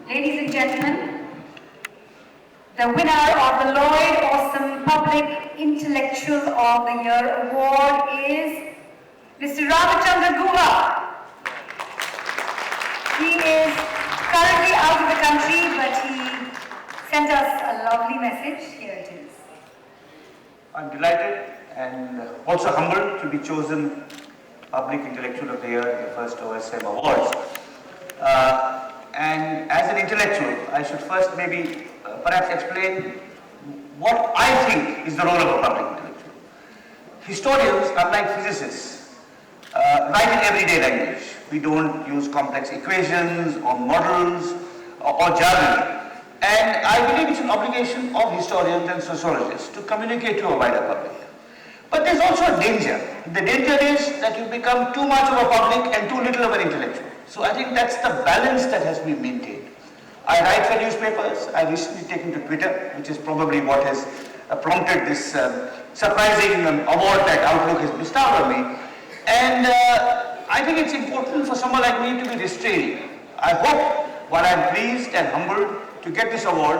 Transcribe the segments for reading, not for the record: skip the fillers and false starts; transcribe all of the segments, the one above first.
Ladies and gentlemen, the winner of the Lloyd Awesome Public Intellectual of the Year Award is Mr. Ramachandra Guha. He is currently out of the country, but he sent us a lovely message. Here it is. I'm delighted and also humbled to be chosen Public Intellectual of the Year in the first OSM Awards. And as an intellectual, I should first maybe perhaps explain what I think is the role of a public intellectual. Historians, unlike physicists, write in everyday language. We don't use complex equations or models or jargon. And I believe it's an obligation of historians and sociologists to communicate to a wider public. But there's also a danger. The danger is that you become too much of a public and too little of an intellectual. So I think that's the balance that has been maintained. I write for newspapers. I recently taken to Twitter, which is probably what has prompted this surprising award that Outlook has bestowed on me. And I think it's important for someone like me to be restraining. I hope, while I'm pleased and humbled to get this award,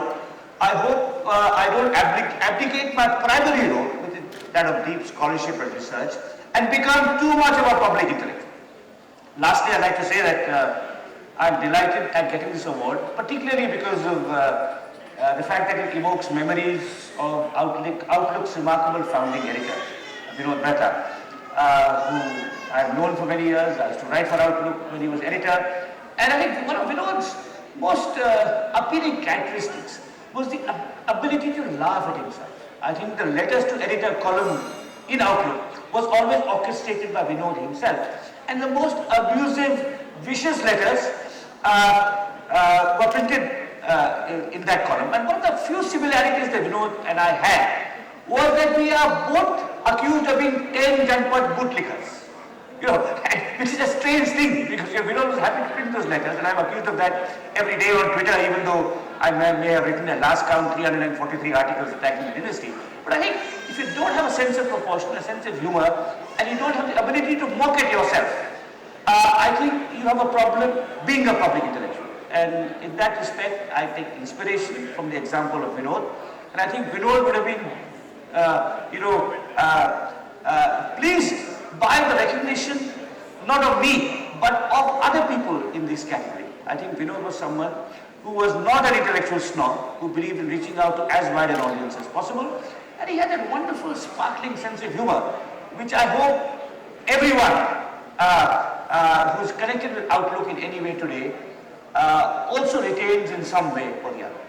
I hope I don't abdicate my primary role, which is that of deep scholarship and research, and become too much of a public intellectual. Lastly, I'd like to say that I'm delighted at getting this award, particularly because of the fact that it evokes memories of Outlook's remarkable founding editor, Vinod Mehta, who I've known for many years. I used to write for Outlook when he was editor. And I think one of Vinod's most appealing characteristics was the ability to laugh at himself. I think the letters to editor column in Outlook was always orchestrated by Vinod himself. And the most abusive, vicious letters were printed in that column. And one of the few similarities that Vinod and I had was that we are both accused of being 10 Janpat bootlickers. You know, which is a strange thing because Vinod was happy to print those letters, and I'm accused of that every day on Twitter, even though I may have written at last count 343 articles attacking the dynasty. But I think if you don't have a sense of proportion, a sense of humor, and you don't have the ability to mock at yourself, I think you have a problem being a public intellectual. And in that respect, I take inspiration from the example of Vinod. And I think Vinod would have been, pleased by the recognition, not of me, but of other people in this category. I think Vinod was someone who was not an intellectual snob, who believed in reaching out to as wide an audience as possible. And he had that wonderful, sparkling sense of humor, which I hope everyone who's connected with Outlook in any way today also retains in some way or the other.